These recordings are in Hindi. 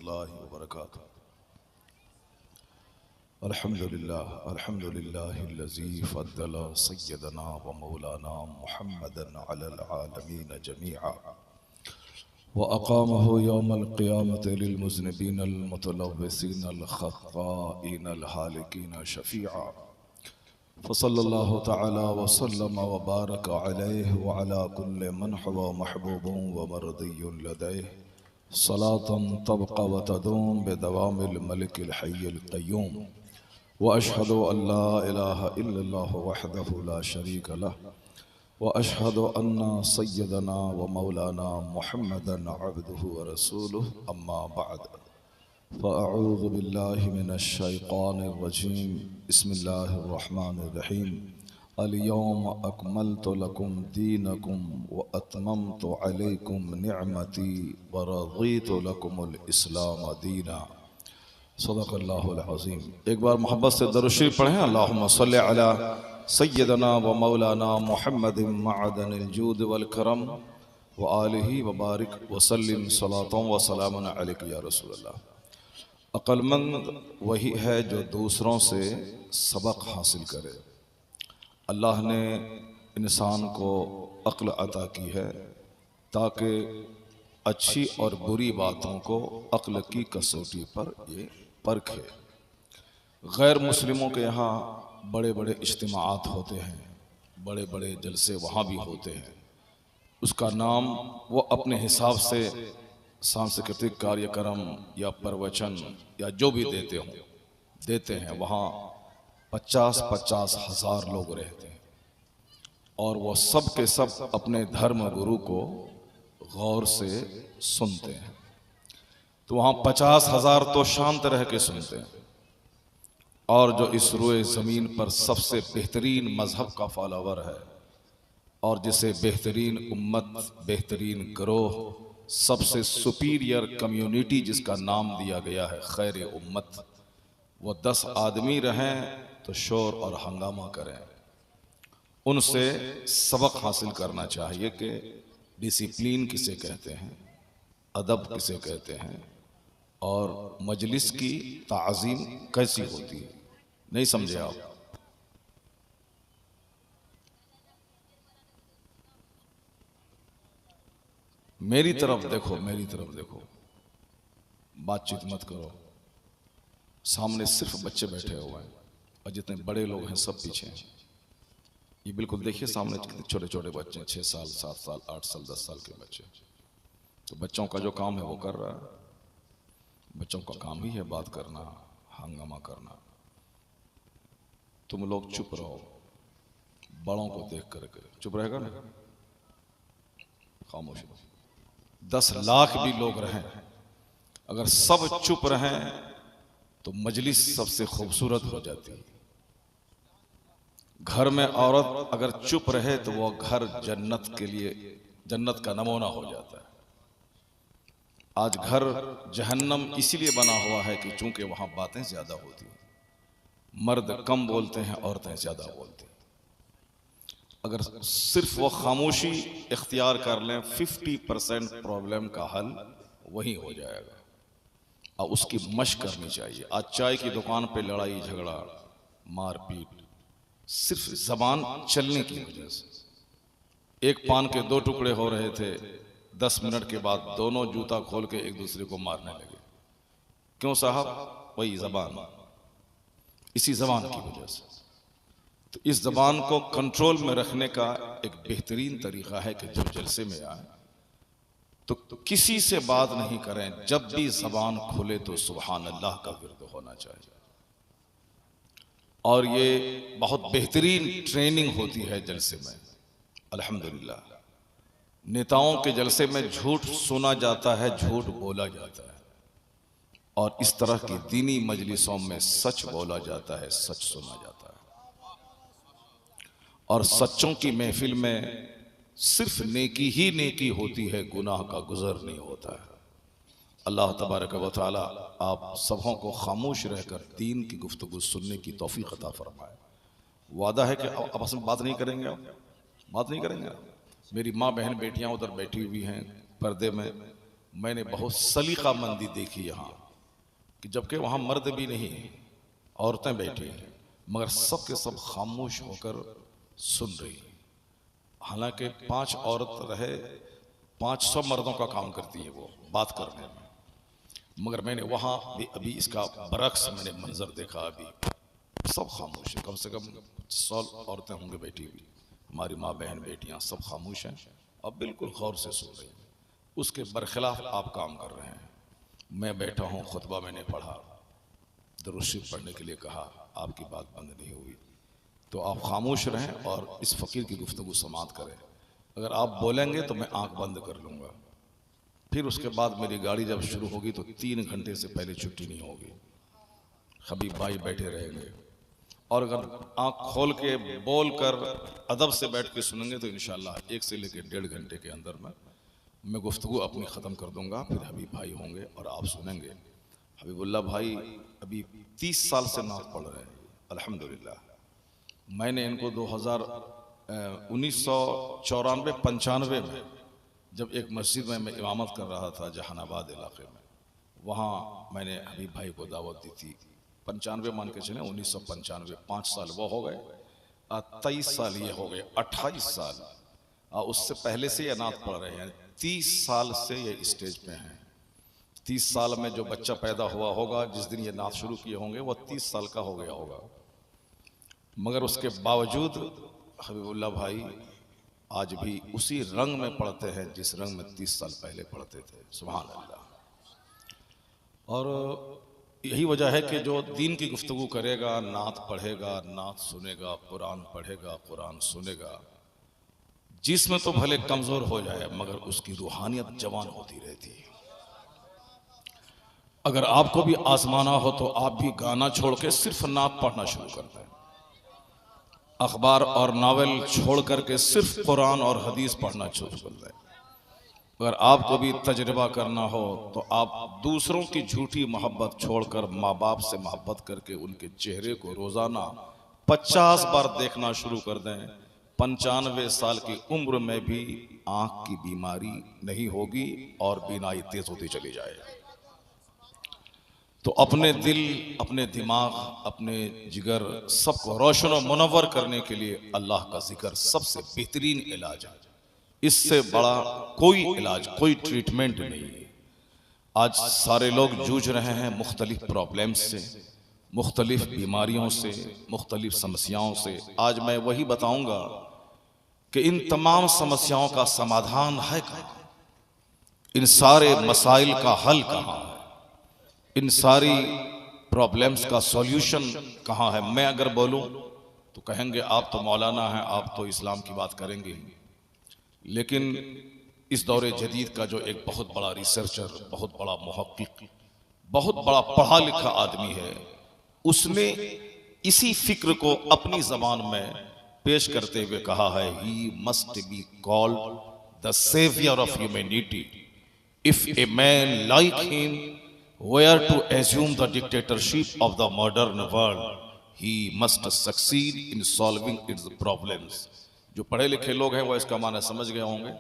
रहमतुल्लाहि व बरकातुहू। अल्हम्दुलिल्लाहिल्लज़ी फ़द्दल सय्यदना व मौलाना मुहम्मदन अलल आलमीन जमीआ व अक़ामहु यौमल क़ियामति लिल मुज़निबीनल मुतलव्विसीनल ख़त्ताईनल हालिकीन शफ़ीआ फ़सल्लल्लाहु तआला व सल्लम व बारक अलैहि व अला कुल्लि मन हुवा महबूबुन व मर्दियुन लदैहि सलातन तबक़ा व तदूम बिदवामिल मलिकिल हय्यिल क़य्यूम व अशहदु अल्ला इलाहा इल्लल्लाह वहदहु ला शरीक लह व अशहदु अन्ना सय्यदना व मौलाना मुहम्मदन अब्दुहु व रसूलुहु अम्मा बअद फ़अऊज़ु बिल्लाहि मिनश शैतानिर रजीम बिस्मिल्लाहिर रहमानिर रहीम अल-यौम अकमलतु लकुम दीनकुम व अतममतु अलैकुम निअमती व रज़ीतु लकुमुल इस्लाम दीना। सदक़ल्लाहुल अज़ीम। एक बार मोहब्बत से दरूद शरीफ पढ़ें। अल्लाहुम्मा सल्लि अला सय्यदना व मौलाना मुहम्मदिन मअदनिल जूद वल करम व आलिहि व बारिक व सल्लिम सलातन व सलामन अलैका या रसूलल्लाह। अक्लमंद वही है जो दूसरों से सबक हासिल करे। अल्लाह ने इंसान को अक्ल अता की है ताकि अच्छी और बुरी बातों को अक्ल की कसौटी पर ये परखे। गैर मुस्लिमों के यहाँ बड़े बड़े इज्तिमाआत होते हैं, बड़े बड़े जलसे वहाँ भी होते हैं। उसका नाम वो अपने हिसाब से सांस्कृतिक कार्यक्रम या प्रवचन या जो भी देते हैं। वहाँ 50-50 हज़ार लोग रहते हैं और वो सब के सब अपने धर्म गुरु को गौर से सुनते हैं। तो वहाँ 50,000 तो शांत रह के सुनते हैं और जो इस रोए ज़मीन पर सबसे बेहतरीन मज़हब का फॉलोवर है और जिसे बेहतरीन उम्मत, बेहतरीन ग्रोह, सबसे सुपीरियर कम्युनिटी जिसका नाम दिया गया है खैर उम्मत, वो 10 आदमी रहें तो शोर और हंगामा करें। उनसे सबक हासिल करना चाहिए कि डिसिप्लिन किसे कहते हैं, अदब किसे कहते हैं और मजलिस की ताज़ीम कैसी होती है। नहीं समझे आप? मेरी तरफ देखो, मेरी तरफ देखो, बातचीत मत करो। सामने सिर्फ बच्चे बैठे हुए हैं और जितने बड़े लोग हैं सब पीछे हैं। ये बिल्कुल देखिए सामने कितने छोटे छोटे बच्चे हैं, 6 साल, 7 साल, 8 साल, 10 साल के बच्चे। तो बच्चों का जो काम है वो कर रहा है। बच्चों का काम ही है बात करना, हंगामा करना। तुम लोग चुप रहो, बड़ों को देख करके चुप रहेगा ना, खामोश। 10 लाख भी लोग रहें, अगर सब चुप रहें तो मजलिस सबसे खूबसूरत हो जाती है। घर में औरत अगर चुप रहे तो वो घर जन्नत के लिए, जन्नत का नमूना हो जाता है। आज घर जहन्नम इसीलिए बना हुआ है कि चूंकि वहां बातें ज्यादा होती हैं, मर्द कम बोलते हैं, औरतें ज्यादा बोलती हैं। अगर सिर्फ वो खामोशी इख्तियार कर लें 50% प्रॉब्लम का हल वही हो जाएगा। और उसकी मशक करनी चाहिए। आज चाय की दुकान पे लड़ाई झगड़ा, मारपीट, सिर्फ जबान चलने की वजह से। एक पान के 2 टुकड़े हो रहे थे, 10 मिनट के बाद दोनों जूता खोल के एक दूसरे को मारने लगे। क्यों साहब? वही जबान, इसी जबान की वजह से। तो इस जबान को कंट्रोल में रखने का एक बेहतरीन तरीका है कि जब जलसे में आए तो किसी से बात नहीं करें। जब भी जबान खुले तो सुभान अल्लाह का विर्द होना चाहिए। और ये बहुत बेहतरीन ट्रेनिंग होती है जलसे में। अल्हम्दुलिल्लाह नेताओं के जलसे में झूठ सुना जाता है, झूठ बोला जाता है, और इस तरह की दीनी मजलिसों में सच बोला जाता है, सच सुना जाता है। और सच्चों की महफिल में सिर्फ नेकी ही नेकी होती है, गुनाह का गुजर नहीं होता है। अल्लाह तबारक व तआला आप सबों को खामोश रहकर दीन की गुफ्तगू सुनने की तौफीक अता फरमाए। वादा है कि आपस में बात नहीं करेंगे, बात नहीं करेंगे। मेरी माँ बहन बेटियां उधर बैठी हुई हैं पर्दे में, मैंने बहुत सलीकामंदी देखी यहाँ कि जबकि वहाँ मर्द भी नहीं, औरतें बैठी हैं, मगर सब के सब खामोश होकर सुन रही। हालांकि 5 औरत रहे, 500 मर्दों का काम करती है वो बात करने में, मगर मैंने वहाँ भी अभी इसका बरक्स मैंने मंजर देखा। अभी सब खामोश है, कम से कम 100 औरतें होंगी बैठी हुई, हमारी माँ बहन बेटियाँ सब खामोश हैं और बिल्कुल गौर से सुन रही हैं। उसके बरखिलाफ आप काम कर रहे हैं। मैं बैठा हूँ, खुतबा मैंने पढ़ा, दुरूद शरीफ पढ़ने के लिए कहा, आपकी बात बंद नहीं हुई। तो आप खामोश रहें और इस फ़कीर की गुफ्तगू समाअत करें। अगर आप बोलेंगे तो मैं आंख बंद कर लूँगा। फिर उसके बाद मेरी गाड़ी जब शुरू होगी तो 3 घंटे से पहले छुट्टी नहीं होगी। हबीब भाई बैठे रहेंगे और अगर आंख खोल के बोल कर अदब से बैठ के सुनेंगे तो इंशाअल्लाह 1 से लेकर 1.5 घंटे के अंदर मैं गुफ्तगू अपनी ख़त्म कर दूंगा। फिर हबीब भाई होंगे और आप सुनेंगे। हबीबुल्लाह भाई अभी 30 साल से नात पढ़ रहे हैं अल्हम्दुलिल्लाह। मैंने इनको 1994-95 में जब एक मस्जिद में मैं इमामत कर रहा था जहानाबाद इलाके में, वहाँ मैंने हबीब भाई को दावत दी थी। 95 मान के चले, 1995, 5 साल वो हो गए, 23 साल ये हो गए, 28 साल उससे पहले से ये नात पढ़ रहे हैं। 30 साल से ये स्टेज पे हैं। 30 साल में जो बच्चा पैदा हुआ होगा जिस दिन ये नात शुरू किए होंगे वो 30 साल का हो गया होगा, मगर उसके बावजूद हबीबुल्लाह भाई आज भी उसी रंग में पढ़ते हैं जिस रंग में 30 साल पहले पढ़ते थे। सुभान अल्लाह। और यही वजह है कि जो दीन की गुफ्तगू करेगा, नात पढ़ेगा, नात सुनेगा, कुरान पढ़ेगा, कुरान सुनेगा, जिसमें तो भले कमज़ोर हो जाए मगर उसकी रूहानियत जवान होती रहती है। अगर आपको भी आजमाना हो तो आप भी गाना छोड़ के सिर्फ नात पढ़ना शुरू कर दें, अखबार और नावल छोड़ करके सिर्फ कुरान और हदीस पढ़ना शुरू कर दें। अगर आपको भी तजर्बा करना हो तो आप दूसरों की झूठी मोहब्बत छोड़कर माँ बाप से मोहब्बत करके उनके चेहरे को रोज़ाना 50 बार देखना शुरू कर दें। 95 साल की उम्र में भी आँख की बीमारी नहीं होगी और बीनाई तेज होती चली जाएगी। तो अपने दिल, अपने दिमाग, अपने जिगर सबको रोशन और मुनव्वर करने के लिए अल्लाह का जिक्र सबसे बेहतरीन इलाज है। इससे बड़ा कोई इलाज, कोई ट्रीटमेंट नहीं है। आज सारे लोग जूझ रहे हैं मुख्तलिफ प्रॉब्लम्स से, मुख्तलिफ बीमारियों से, मुख्तलिफ समस्याओं से। आज मैं वही बताऊंगा कि इन तमाम समस्याओं का समाधान है कहाँ, इन सारे मसाइल का हल कहाँ है, इन सारी प्रॉब्लम्स का सॉल्यूशन कहाँ है। मैं अगर बोलूं तो कहेंगे आप तो मौलाना हैं, आप तो इस्लाम की बात करेंगे, लेकिन इस दौरे जदीद का जो एक बहुत बड़ा रिसर्चर, बहुत बड़ा मुहक्किक, बहुत बड़ा पढ़ा लिखा आदमी है, उसने इसी फिक्र को अपनी जबान में पेश करते हुए कहा है, he must be called the saviour of humanity if a man like him were to assume the dictatorship of the modern world, he must succeed in solving its problems. जो पढ़े लिखे लोग हैं वो इसका माना समझ गए होंगे,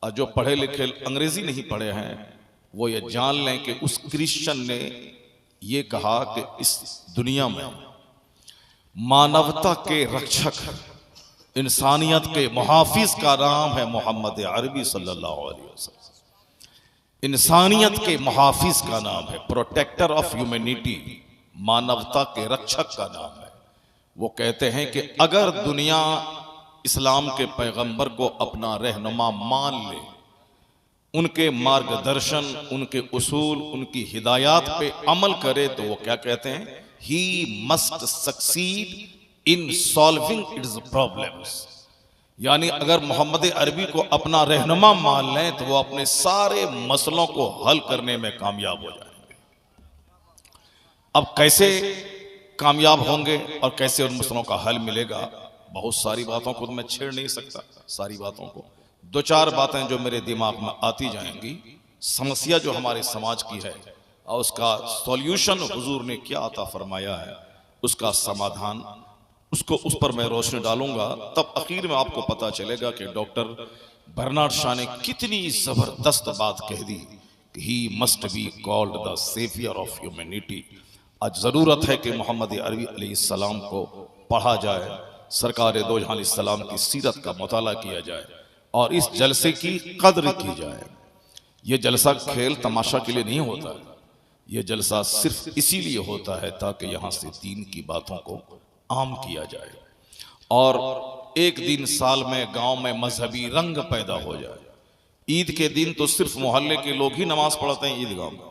और जो पढ़े लिखे अंग्रेजी नहीं पढ़े हैं वो ये जान लें कि उस क्रिश्चियन ने ये कहा कि इस दुनिया में मानवता के रक्षक, इंसानियत के मुहाफिज का नाम है मोहम्मद अरबी सल्लल्लाहु अलैहि वसल्लम। इंसानियत के मुहाफिज का नाम है, प्रोटेक्टर ऑफ ह्यूमैनिटी, मानवता के रक्षक का नाम है। वो कहते हैं कि अगर दुनिया इस्लाम के पैगंबर को अपना रहनुमा मान ले, उनके मार्गदर्शन, उनके उसूल, उनकी हिदायत पे अमल करे, तो वो क्या कहते हैं, ही must succeed in solving its problems. यानी अगर मोहम्मद अरबी को अपना रहनुमा मान लें तो वो अपने सारे मसलों को हल करने में कामयाब हो जाएंगे। अब कैसे कामयाब होंगे और कैसे उन मसलों का हल मिलेगा, बहुत सारी बातों को तो मैं छेड़ नहीं सकता, सारी बातों को। 2-4 बातें जो मेरे दिमाग में आती जाएंगी, समस्या जो हमारे समाज की है और उसका सॉल्यूशन हुजूर ने क्या अता फरमाया है, उसका समाधान, उसको उस पर मैं रोशनी डालूंगा। तब आखिर में आपको पता चलेगा कि डॉक्टर बर्नार्ड शॉ ने कितनी जबरदस्त बात कह दी he must be called the saviour of humanity. आज ज़रूरत है कि मोहम्मद अरबी अलैहिस्सलाम को पढ़ा जाए, सरकार दो जहां अलैहिस्सलाम की सीरत का मुताला किया जाए और इस जलसे की कद्र की जाए। ये जलसा खेल तमाशा के लिए नहीं होता, ये जलसा सिर्फ इसीलिए होता है ताकि यहाँ से दीन की बातों को आम किया जाए और एक दिन साल में गांव में मजहबी रंग पैदा हो जाए। ईद के दिन तो सिर्फ मोहल्ले के लोग ही नमाज पढ़ते हैं ईदगाह में,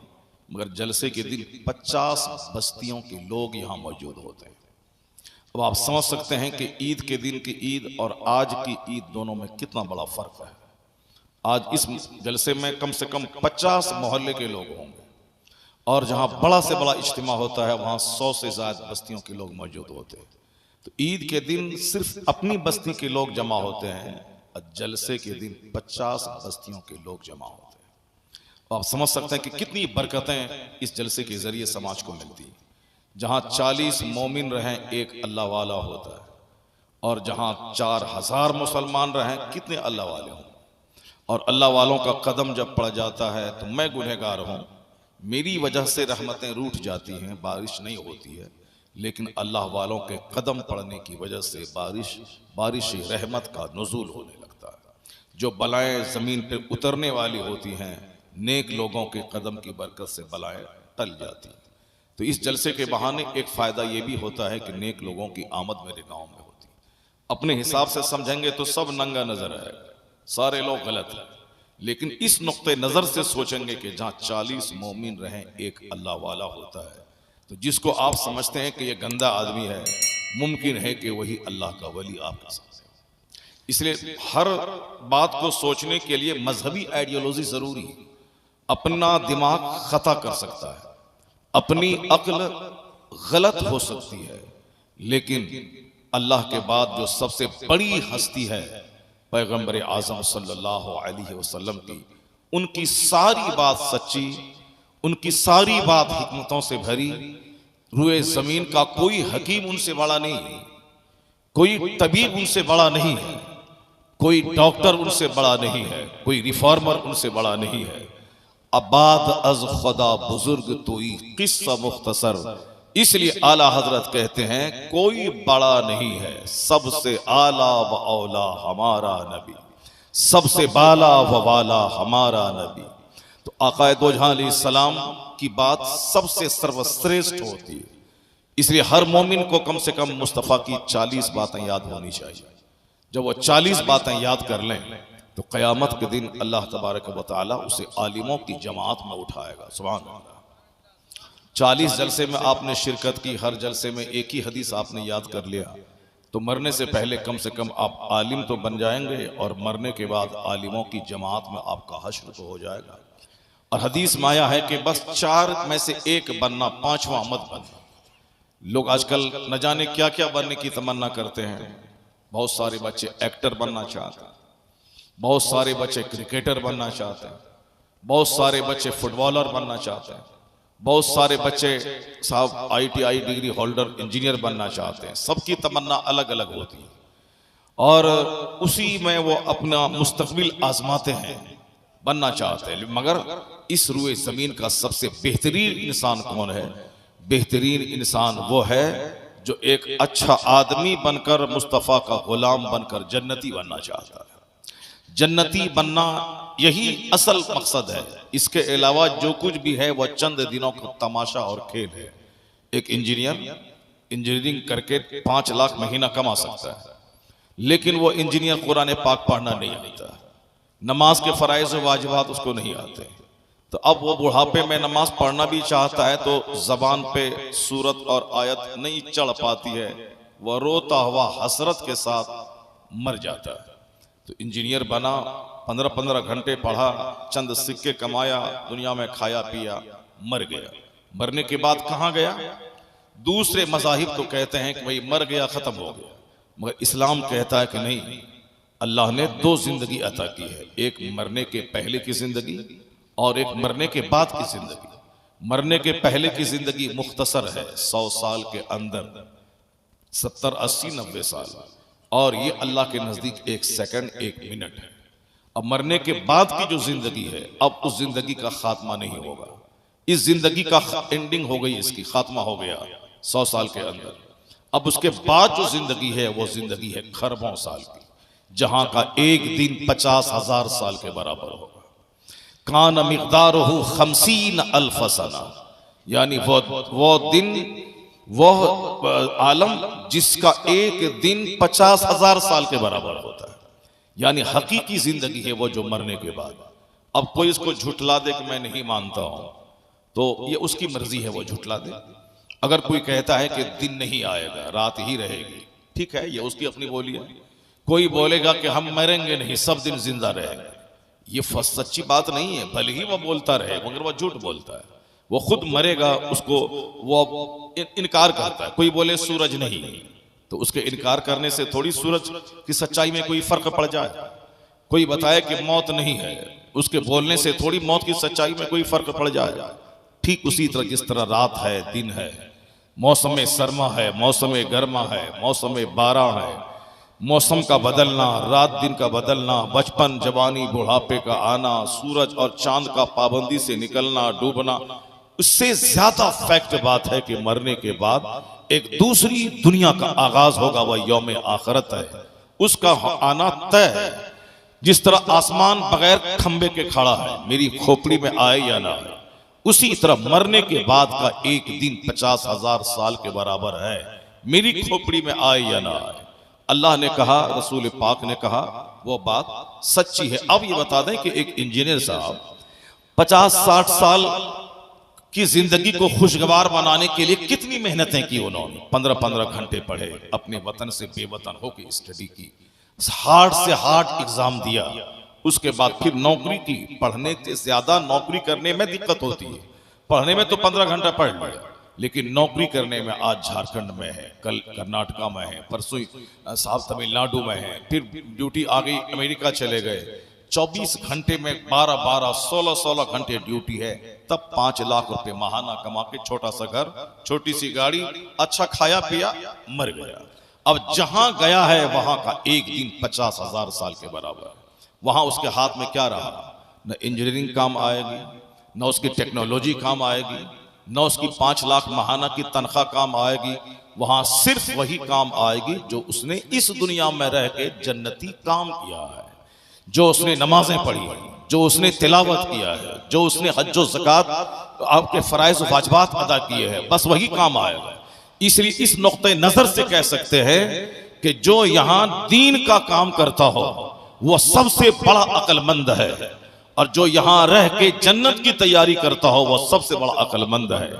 मगर जलसे के दिन 50 बस्तियों के लोग यहाँ मौजूद होते हैं। अब आप समझ सकते हैं कि ईद के दिन की ईद और आज की ईद दोनों में कितना बड़ा फर्क है। आज इस जलसे में कम से कम 50 मोहल्ले के लोग होंगे और जहां बड़ा से बड़ा इज्तिमा होता है वहां 100 से ज्यादा बस्तियों के लोग मौजूद होते हैं। तो ईद के दिन सिर्फ अपनी बस्ती के लोग जमा होते हैं और जलसे के दिन 50 बस्तियों के लोग जमा होते हैं। तो आप समझ सकते हैं कि कितनी बरकतें इस जलसे के जरिए समाज को मिलती है। जहां 40 मोमिन रहें एक अल्लाह वाला होता है और जहां 4000 मुसलमान रहें कितने अल्लाह वाले हों। और अल्लाह वालों का कदम जब पड़ जाता है तो मैं गुनहगार हूँ, मेरी वजह से रहमतें रूठ जाती हैं, बारिश नहीं होती है, लेकिन अल्लाह वालों के कदम पड़ने की वजह से बारिश रहमत का नुज़ूल होने लगता है। जो बलाएं ज़मीन पर उतरने वाली होती हैं, नेक लोगों के कदम की बरकत से बलाएं टल जाती हैं। तो इस जलसे के बहाने एक फ़ायदा ये भी होता है कि नेक लोगों की आमद मेरे गाँव में होती है। अपने हिसाब से समझेंगे तो सब नंगा नजर आएगा, सारे लोग गलत हैं, लेकिन इस नुक्ते नजर से सोचेंगे कि जहां 40 मोमिन रहें एक अल्लाह वाला होता है, तो जिसको आप समझते हैं कि ये गंदा आदमी है, मुमकिन है कि वही अल्लाह का वली आप कर सकते हैं। इसलिए हर बात को सोचने के लिए मजहबी आइडियोलॉजी जरूरी है। अपना दिमाग खता कर सकता है, अपनी अक्ल गलत हो सकती है, लेकिन अल्लाह के बाद जो सबसे बड़ी हस्ती है पैगंबर आज़म सल्लल्लाहु अलैहि वसल्लम की, उनकी सारी बात सच्ची, उनकी सारी बात हिकमतों से भरी। रुए जमीन का कोई हकीम उनसे बड़ा नहीं है, कोई तबीब उनसे बड़ा नहीं है, कोई डॉक्टर उनसे बड़ा नहीं है, कोई रिफॉर्मर उनसे बड़ा नहीं है। अबाद अज खुदा बुजुर्ग तोई किस्सा मुख्तसर, इसलिए आला हजरत कहते हैं कोई बड़ा नहीं है, सबसे आला व औला हमारा नबी, सबसे बाला व वाला हमारा नबी। तो आक़ाए दो जहां अलैहिस्सलाम की बात सबसे सर्वश्रेष्ठ होती है। इसलिए हर मोमिन को कम से कम मुस्तफ़ा की 40 बातें याद होनी चाहिए। जब वो 40 बातें याद कर लें तो क़यामत के दिन अल्लाह तबारक व तआला उसे आलिमों की जमात में उठाएगा। सुभान अल्लाह। 40 जलसे में आपने शिरकत की, हर जलसे में एक ही हदीस आपने याद कर लिया, तो मरने से पहले कम से कम आप आलिम तो बन जाएंगे और मरने के बाद आलिमों की जमात में आपका हश्र तो हो जाएगा। और हदीस में आया है कि बस 4 में से एक बनना, 5वां मत बनना। लोग आजकल न जाने क्या क्या बनने की तमन्ना करते हैं। बहुत सारे बच्चे एक्टर बनना चाहते हैं, बहुत सारे बच्चे क्रिकेटर बनना चाहते हैं, बहुत सारे बच्चे फुटबॉलर बनना चाहते हैं, बहुत सारे बच्चे साहब ITI डिग्री होल्डर इंजीनियर बनना चाहते हैं। सबकी तमन्ना अलग अलग होती है और उसी में वो अपना मुस्तकबिल आजमाते हैं, बनना चाहते हैं। मगर इस रुए ज़मीन का सबसे बेहतरीन इंसान कौन है? बेहतरीन इंसान वो है जो एक अच्छा आदमी बनकर, मुस्तफ़ा का गुलाम बनकर जन्नती बनना चाहता है। जन्नती बनना यही असल मकसद है। इसके अलावा जो कुछ भी है वह चंद दिनों का तमाशा और खेल है। एक इंजीनियर इंजीनियरिंग करके 5 लाख महीना कमा सकता है, लेकिन वो इंजीनियर कुरान पाक पढ़ना नहीं आता, नमाज के फ़राइज़ व वाजिबात उसको नहीं आते। तो अब वो बुढ़ापे में नमाज पढ़ना भी चाहता है तो ज़बान पे सूरत और आयत नहीं चढ़ पाती है, वह रोता हुआ हसरत के साथ मर जाता है। तो इंजीनियर बना, 15-15 घंटे पढ़ा, चंद सिक्के कमाया, दुनिया में खाया पिया, मर गया। मरने के बाद कहाँ गया? दूसरे मज़ाहिब तो कहते हैं कि भाई मर गया, ख़त्म हो गया, मगर इस्लाम कहता है कि नहीं, अल्लाह ने 2 जिंदगी अता की है, एक मरने के पहले की जिंदगी और एक मरने के बाद की जिंदगी। मरने के पहले की जिंदगी मुख्तसर है, 100 साल के अंदर, 70, 80, 90 साल, और ये अल्लाह के नजदीक 1 सेकंड 1 मिनट है। अब मरने के बाद की जो जिंदगी है, अब उस जिंदगी का खात्मा नहीं होगा। इस जिंदगी का एंडिंग हो गई, इसकी खात्मा हो गया 100 साल के अंदर। अब उसके बाद जो जिंदगी है वो जिंदगी है खरबों साल की, जहां का एक दिन 50,000 साल के बराबर होगा। कान मिक़दारुहु 50 अल्फ सना, यानी वो दिन, वो आलम जिसका एक दिन 50,000 साल के बराबर होता है। यानी हकीकी जिंदगी है वो जो मरने के बाद। अब कोई इसको झुठला दे कि मैं नहीं मानता हूं, तो ये उसकी मर्जी है, वो झुठला दे। अगर कोई कहता है कि दिन नहीं आएगा, रात ही रहेगी, ठीक है, ये उसकी अपनी बोली है। कोई बोलेगा कि हम मरेंगे नहीं, सब दिन जिंदा रहेंगे, ये सच्ची बात नहीं है। भले ही वो बोलता रहे मगर वो झूठ बोलता है। वो खुद मरेगा, उसको वो इनकार करता है। कोई बोले सूरज नहीं, तो उसके इनकार करने से थोड़ी सूरज की सच्चाई में कोई फर्क पड़ जाए। कोई बताए कि मौत नहीं है, उसके बोलने से थोड़ी मौत की सच्चाई में कोई फर्क पड़ जाए। ठीक उसी तरह जिस तरह रात है, दिन है, मौसम सरमा है, मौसम गर्मा है, मौसम बारा है, मौसम का बदलना, रात दिन का बदलना, बचपन, जवानी, बुढ़ापे का आना, सूरज और चांद का पाबंदी से निकलना, डूबना, उससे ज्यादा फैक्ट बात है कि मरने के बाद एक दूसरी दुनिया का आगाज होगा, वह यौम आखिरत है, उसका आना तय है। जिस तरह आसमान बगैर खंबे के खड़ा है, मेरी खोपड़ी में आए या ना आए, उसी तरह मरने के बाद का एक दिन 50,000 साल के बराबर है, मेरी खोपड़ी में आए या ना आए। अल्लाह ने कहा, रसूल पाक ने कहा, वो बात सच्ची है। अब ये बता दें कि एक इंजीनियर साहब 50-60 साल की जिंदगी को खुशगवार बनाने के लिए कितनी मेहनतें की उन्होंने। 15-15 घंटे पढ़े, अपने वतन से बेवतन होकर स्टडी की, हार्ड से हार्ड एग्जाम दिया, उसके बाद फिर नौकरी की। पढ़ने से ज्यादा नौकरी करने में दिक्कत होती है। पढ़ने में तो 15 घंटा पढ़ लिया, लेकिन नौकरी करने में आज झारखंड में है, कल कर्नाटका में है, परसों साहब तमिलनाडु में है, फिर ड्यूटी आ गई, अमेरिका चले गए। 24 घंटे में 12-12, 16-16 घंटे ड्यूटी है, तब 5 लाख रुपए महाना कमा के छोटा सा घर, छोटी सी गाड़ी, अच्छा खाया पिया, मर गया। अब जहां गया है वहां का एक दिन 50,000 साल के बराबर। वहां उसके हाथ में क्या रहा? न इंजीनियरिंग काम आएगी, न उसकी टेक्नोलॉजी काम आएगी, न उसकी 5 लाख महाना की तनख्वाह काम आएगी। वहां सिर्फ वही काम आएगी जो उसने इस दुनिया में रह के जन्नती काम किया है, जो उसने नमाजें पढ़ी है, जो उसने तिलावत किया है, जो उसने हज्जो ज़कात, आपके फराइज़ वाजिबात अदा किए हैं, बस वही काम आएगा। इसलिए इस नुक्ते नजर से कह सकते हैं कि जो यहाँ दीन का काम करता हो वो सबसे बड़ा अक्लमंद है, और जो यहाँ रह के जन्नत की तैयारी करता हो वो सबसे बड़ा अक्लमंद है।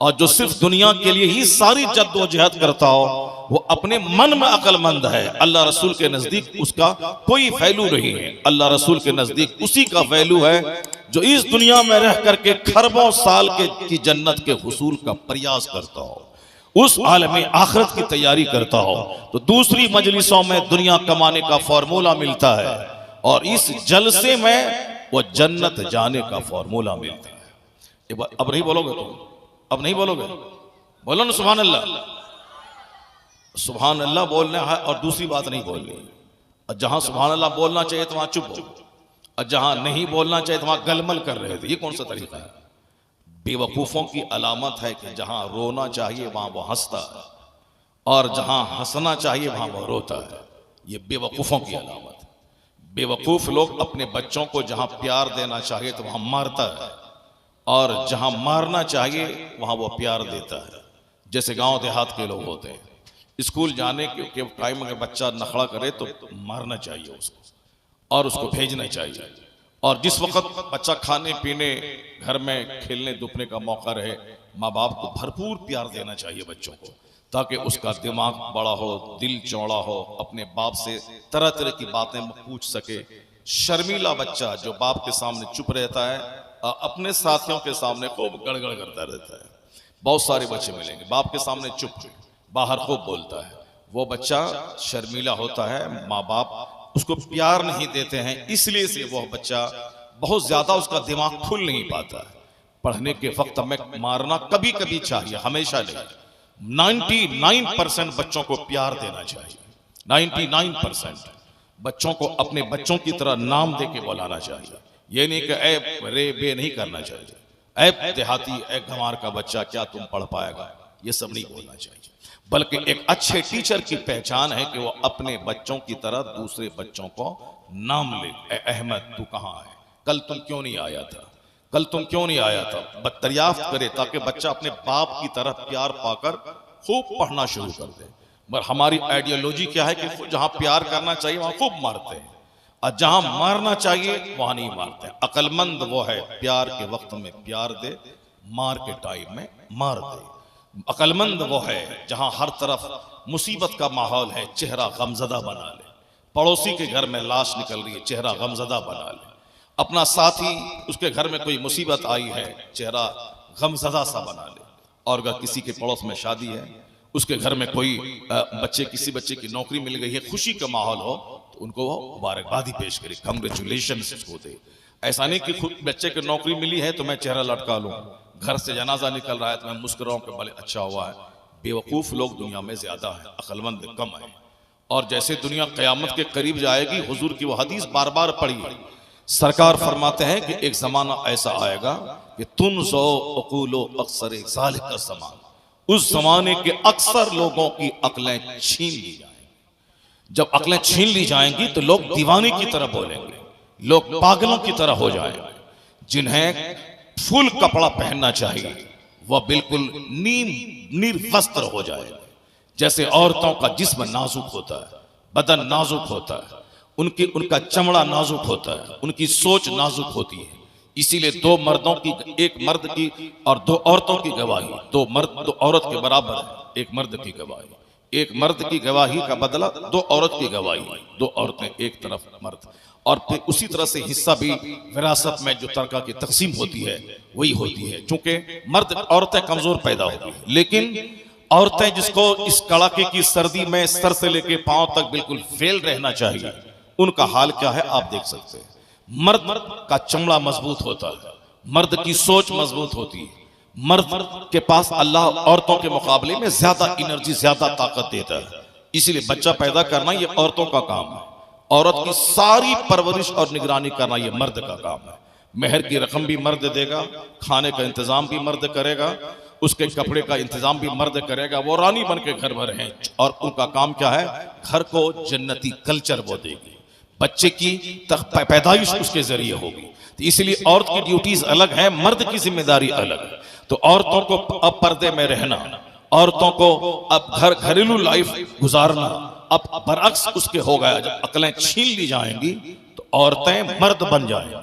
और जो सिर्फ दुनिया के लिए ही सारी जद्दोजहद करता हो वो अपने मन में अक्लमंद है। अल्लाह रसूल के नजदीक उसका कोई वैल्यू नहीं है। अल्लाह रसूल के नजदीक उसी का वैल्यू है जो इस दुनिया में रह करके खरबों साल की जन्नत के हुसूल का प्रयास करता हो, उस आलम आखिरत की तैयारी करता हो। तो दूसरी मजलिसों में दुनिया कमाने का फॉर्मूला मिलता है, और इस जलसे में वो जन्नत जाने का फॉर्मूला मिलता है। अब नहीं बोलोगे तुम? अब नहीं बोलोगे? बोलो ना सुभान अल्लाह। सुभान अल्लाह बोलना है और दूसरी बात नहीं बोलनी। और जहां सुभान अल्लाह बोलना चाहिए तो वहां चुप हो, और जहां नहीं बोलना चाहिए तो वहां गलमल कर रहे थे। ये कौन सा तरीका है? बेवकूफों की अलामत है कि जहां रोना चाहिए वहां वो हंसता है, और जहां हंसना चाहिए वहां वो रोता है। ये बेवकूफों की अलामत है। बेवकूफ लोग अपने बच्चों को जहां प्यार देना चाहिए तो वहां मारता है, और जहां मारना चाहिए वहां वो प्यार देता है। जैसे गांव देहात के लोग होते हैं, स्कूल जाने के टाइम अगर बच्चा नखड़ा करे तो मारना चाहिए उसको और उसको भेजना चाहिए। और जिस वक्त बच्चा खाने पीने, घर में खेलने धूपने का मौका रहे, माँ बाप को भरपूर प्यार देना चाहिए बच्चों को, ताकि उसका दिमाग बड़ा हो, दिल चौड़ा हो, अपने बाप से तरह तरह की बातें पूछ सके। शर्मीला बच्चा जो बाप के सामने चुप रहता है, अपने साथियों के सामने खूब गड़गड़ करता रहता है। बहुत सारे बच्चे मिलेंगे बाप के सामने चुप, बाहर खूब बोलता है। वो बच्चा शर्मीला होता है, माँ बाप उसको प्यार नहीं देते हैं, इसलिए से वो बच्चा बहुत ज्यादा उसका दिमाग खुल नहीं पाता है। पढ़ने के वक्त में मारना कभी कभी चाहिए, हमेशा नहीं। 99% बच्चों को प्यार देना चाहिए, 99%। बच्चों को अपने बच्चों की तरह नाम दे के बुलाना चाहिए। ये नहीं कि ऐ रे बे नहीं करना चाहिए, ऐ देहाती ऐ गंवार का बच्चा क्या तुम पढ़ पाएगा, ये सब नहीं बोलना चाहिए। बल्कि एक अच्छे टीचर की पहचान है कि वो अपने बच्चों की तरह दूसरे बच्चों को नाम ले। ऐ अहमद तू कहाँ है, कल तुम क्यों नहीं आया था, कल तुम क्यों नहीं आया था, दरियाफ्त करे ताकि बच्चा अपने बाप की तरह प्यार पाकर खूब पढ़ना शुरू कर दे। मगर हमारी आइडियोलॉजी क्या है कि जहां प्यार करना चाहिए वहां खूब मारते हैं, और जहां मारना चाहिए वहां नहीं मारते। अक्लमंद वो है प्यार के वक्त में प्यार दे, मार के टाइम में मार दे। अक्लमंद वो है जहां हर तरफ मुसीबत का माहौल है, चेहरा गमजदा बना ले। पड़ोसी के घर में लाश निकल रही है, चेहरा गमजदा बना ले। अपना साथी, उसके घर में कोई मुसीबत आई है, चेहरा गमजदा सा बना ले। और अगर किसी के पड़ोस में शादी है, उसके घर में कोई किसी बच्चे की नौकरी मिल गई है, खुशी का माहौल हो, तो उनको वो मुबारकबादी पेश करे, कांग्रेचुलेशंस उसको दे। ऐसा नहीं कि खुद बच्चे की नौकरी मिली है तो मैं चेहरा लटका लूं, घर से जनाजा निकल रहा है तो मैं मुस्कुराऊं कि भले अच्छा हुआ है। बेवकूफ लोग दुनिया में ज्यादा है, अक्लमंद कम है। और जैसे दुनिया क़यामत के करीब जाएगी, हुजूर की वो हदीस बार बार पढ़ी, सरकार फरमाते हैं कि एक जमाना ऐसा आएगा कि तुनज़ो उक़ूलो अक्सर ज़ालिक का ज़मान, उस जमाने के अक्सर लोगों की अक्लें छीन ली जाएंगी। जब अक्लें छीन ली जाएंगी तो लोग दीवाने की तरह बोलेंगे, लोग पागलों की तरह हो जाएंगे। जिन्हें फुल कपड़ा पहनना चाहिए वह बिल्कुल निर्वस्त्र हो जाएगा। जैसे औरतों का जिस्म नाजुक होता है, बदन नाजुक होता है, उनका चमड़ा नाजुक होता है, उनकी सोच नाजुक होती है। इसीलिए दो मर्दों की, एक मर्द की और दो औरतों की गवाही दो औरत के बराबर है। एक मर्द की गवाही, एक मर्द की गवाही का बदला दो औरत की गवाही, दो औरतें एक तरफ मर्द। और फिर उसी तरह से हिस्सा भी विरासत में जो तरका की तकसीम होती है वही होती है। चूंकि मर्द औरतें कमजोर पैदा होती है, लेकिन औरतें जिसको इस कड़ाके की सर्दी में सर से लेके पांव तक बिल्कुल फेल रहना चाहिए, उनका हाल क्या है आप देख सकते हैं। मर्द का चमड़ा मजबूत होता है, मर्द की सोच मजबूत होती है, मर्द के पास अल्लाह औरतों के मुकाबले में ज्यादा एनर्जी, ज्यादा ताकत देता है। इसीलिए बच्चा पैदा करना ये औरतों का काम है, औरत की सारी परवरिश और निगरानी करना ये मर्द का काम है। मेहर की रकम भी मर्द देगा, खाने का इंतजाम भी मर्द करेगा, उसके कपड़े का इंतजाम भी मर्द करेगा। वो रानी बन के घर में रहें, और उनका काम क्या है, घर को जन्नती कल्चर वो देगी, बच्चे की पैदाइश उसके जरिए होगी। तो इसलिए औरत की ड्यूटीज अलग है, मर्द की जिम्मेदारी अलग है। तो औरतों को अब पर्दे में रहना, औरतों को अब घरेलू लाइफ गुजारना अब बरअक्स उसके हो गया। जब अकलें छीन ली जाएंगी तो औरतें मर्द बन जाएंगी